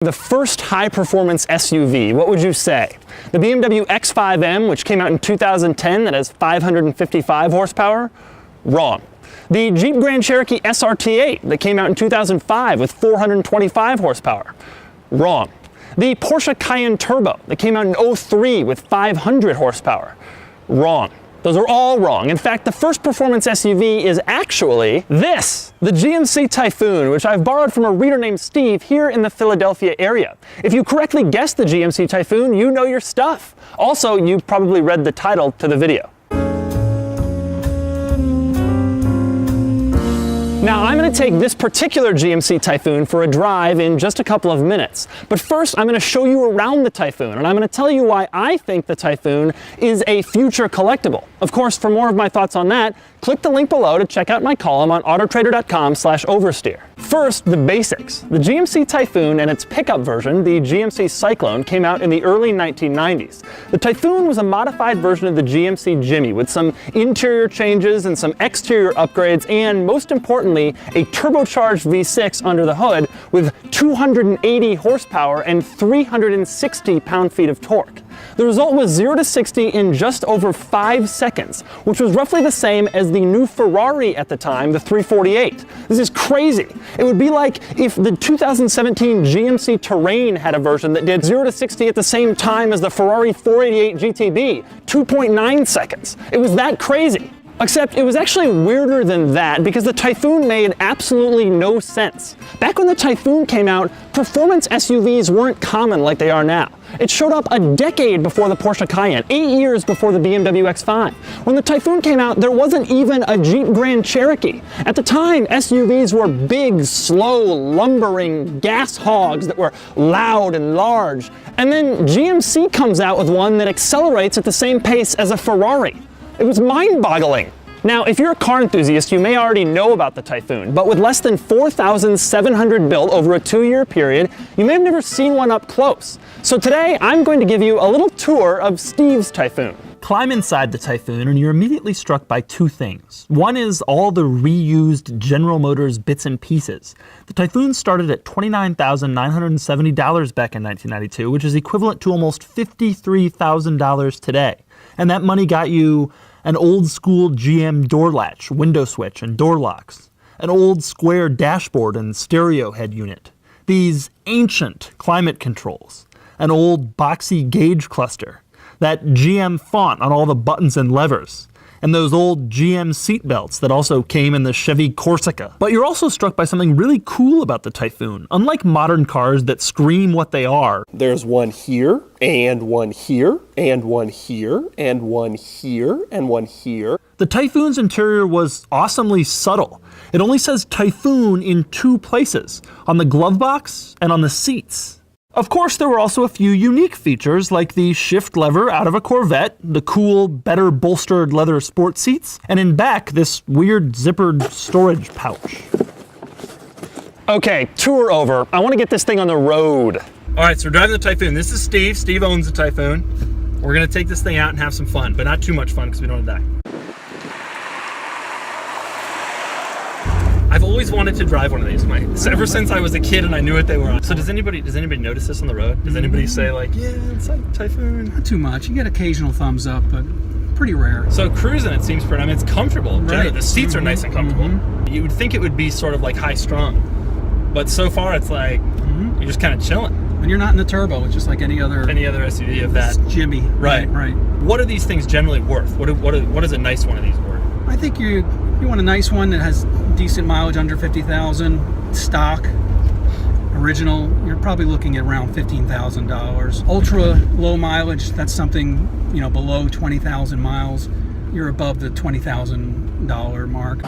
The first high-performance SUV, what would you say? The BMW X5M, which came out in 2010, that has 555 horsepower? Wrong. The Jeep Grand Cherokee SRT8 that came out in 2005 with 425 horsepower? Wrong. The Porsche Cayenne Turbo that came out in 2003 with 500 horsepower? Wrong. Those are all wrong. In fact, the first performance SUV is actually this, the GMC Typhoon, which I've borrowed from a reader named Steve here in the Philadelphia area. If you correctly guessed the GMC Typhoon, you know your stuff. Also, you probably read the title to the video. Now, I'm going to take this particular GMC Typhoon for a drive in just a couple of minutes. But first, I'm going to show you around the Typhoon, and I'm going to tell you why I think the Typhoon is a future collectible. Of course, for more of my thoughts on that, click the link below to check out my column on autotrader.com/oversteer. First, the basics. The GMC Typhoon and its pickup version, the GMC Cyclone, came out in the early 1990s. The Typhoon was a modified version of the GMC Jimmy with some interior changes and some exterior upgrades, and most importantly, a turbocharged V6 under the hood with 280 horsepower and 360 pound-feet of torque. The result was 0 to 60 in just over 5 seconds, which was roughly the same as the new Ferrari at the time, the 348. This is crazy. It would be like if the 2017 GMC Terrain had a version that did 0 to 60 at the same time as the Ferrari 488 GTB, 2.9 seconds. It was that crazy. Except it was actually weirder than that because the Typhoon made absolutely no sense. Back when the Typhoon came out, performance SUVs weren't common like they are now. It showed up a decade before the Porsche Cayenne, 8 years before the BMW X5. When the Typhoon came out, there wasn't even a Jeep Grand Cherokee. At the time, SUVs were big, slow, lumbering gas hogs that were loud and large. And then GMC comes out with one that accelerates at the same pace as a Ferrari. It was mind-boggling. Now, if you're a car enthusiast, you may already know about the Typhoon, but with less than 4,700 built over a 2-year period, you may have never seen one up close. So today, I'm going to give you a little tour of Steve's Typhoon. Climb inside the Typhoon and you're immediately struck by two things. One is all the reused General Motors bits and pieces. The Typhoon started at $29,970 back in 1992, which is equivalent to almost $53,000 today. And that money got you an old school GM door latch, window switch, and door locks, an old square dashboard and stereo head unit, these ancient climate controls, an old boxy gauge cluster, that GM font on all the buttons and levers, and those old GM seatbelts that also came in the Chevy Corsica. But you're also struck by something really cool about the Typhoon. Unlike modern cars that scream what they are, there's one here, and one here, and one here, and one here, and one here. The Typhoon's interior was awesomely subtle. It only says Typhoon in 2 places, on the glove box and on the seats. Of course, there were also a few unique features like the shift lever out of a Corvette, the cool, better bolstered leather sport seats, and in back, this weird zippered storage pouch. Okay, tour over. I want to get this thing on the road. All right, so we're driving the Typhoon. This is Steve. Steve owns the Typhoon. We're going to take this thing out and have some fun, but not too much fun because we don't want to die. I've always wanted to drive one of these, ever since I was a kid and I knew what they were on. So does anybody notice this on the road? Does anybody say like, yeah, it's like Typhoon? Not too much. You get occasional thumbs up, but pretty rare. So cruising, it seems pretty, I mean, it's comfortable. Right. The seats are nice and comfortable. You would think it would be sort of like high strung, but so far it's like, you're just kind of chilling. When you're not in the turbo, it's just like any other SUV of that. Jimmy. Right. What are these things generally worth? What is a nice one of these worth? I think you want a nice one that has decent mileage under 50,000, stock, original. You're probably looking at around $15,000. Ultra low mileage, that's something, below 20,000 miles. You're above the $20,000 mark.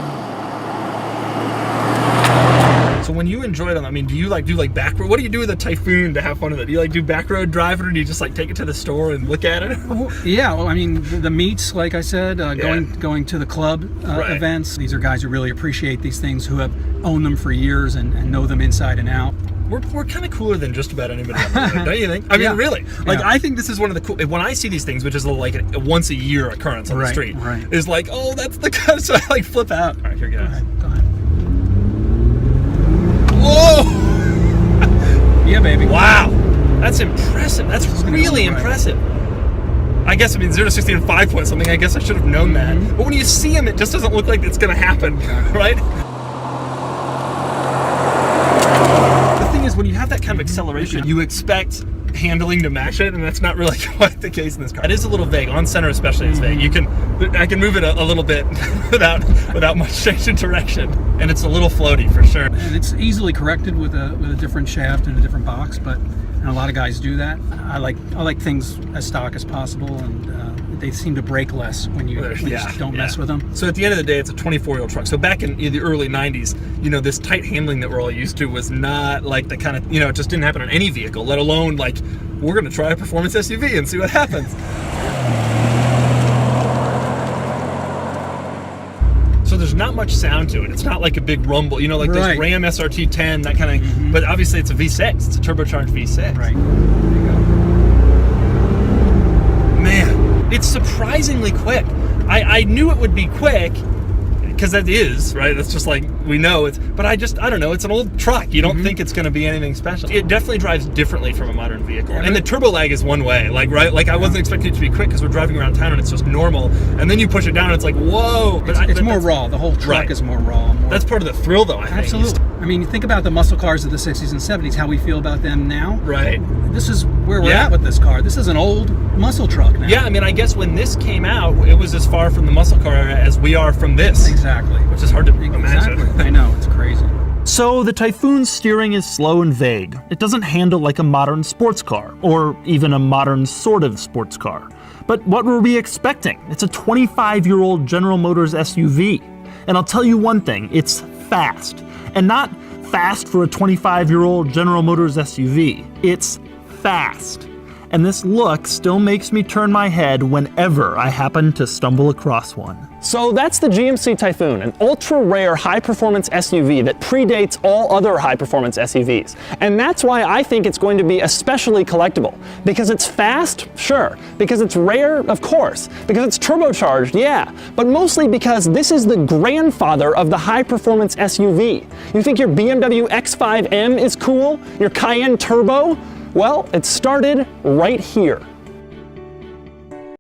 So when you enjoy them, I mean, do you do back road? What do you do with a Typhoon to have fun with it? Do you do back road driving, or do you just take it to the store and look at it? Yeah, well, I mean, the meets, like I said, going to the club events. These are guys who really appreciate these things, who have owned them for years and know them inside and out. We're kind of cooler than just about anybody on the road, don't you think? I mean, really. I think this is one of the cool. When I see these things, which is like a once a year occurrence on the street, is like, oh, that's the guy. So I flip out. All right, here goes. Go ahead. Whoa! Yeah, baby. Wow, that's impressive. That's really impressive. I guess, I mean, 0 to 60 in 5 point something. I guess I should have known that. But when you see him, it just doesn't look like it's going to happen, right? The thing is, when you have that kind of acceleration, you expect handling to match it, and that's not really quite the case in this car. It is a little vague, on center especially. It's vague. I can move it a little bit without much change in direction, and it's a little floaty for sure. And it's easily corrected with a different shaft and a different box, but and a lot of guys do that. I like things as stock as possible, and they seem to break less when you just don't mess with them. So at the end of the day, it's a 24-year-old truck. So back in the early 90s, you know, this tight handling that we're all used to was not like the kind of, you know, it just didn't happen on any vehicle, let alone like, we're gonna try a performance SUV and see what happens. So there's not much sound to it. It's not like a big rumble, you know, like this Ram SRT 10, that kind of, but obviously it's a V6, it's a turbocharged V6. Right, there you go. Man, it's surprisingly quick. I knew it would be quick, because that is, right? That's just like, we know it's, but I don't know, it's an old truck. You don't think it's gonna be anything special. It definitely drives differently from a modern vehicle. And the turbo lag is one way, like, right? Like I wasn't expecting it to be quick because we're driving around town and it's just normal. And then you push it down and it's like, whoa. But it's more raw. The whole truck is more raw. That's part of the thrill though, I think. Absolutely. I mean, you think about the muscle cars of the 60s and 70s, how we feel about them now. Right. This is where we're at with this car. This is an old muscle truck now. Yeah, I mean, I guess when this came out, it was as far from the muscle car era as we are from this. Exactly. Which is hard to imagine. I know, it's crazy. So the Typhoon's steering is slow and vague. It doesn't handle like a modern sports car, or even a modern sort of sports car. But what were we expecting? It's a 25-year-old General Motors SUV. And I'll tell you one thing, it's fast. And not fast for a 25-year-old General Motors SUV. It's fast. And this look still makes me turn my head whenever I happen to stumble across one. So that's the GMC Typhoon, an ultra-rare high-performance SUV that predates all other high-performance SUVs. And that's why I think it's going to be especially collectible. Because it's fast? Sure. Because it's rare? Of course. Because it's turbocharged? Yeah. But mostly because this is the grandfather of the high-performance SUV. You think your BMW X5M is cool? Your Cayenne Turbo? Well, it started right here.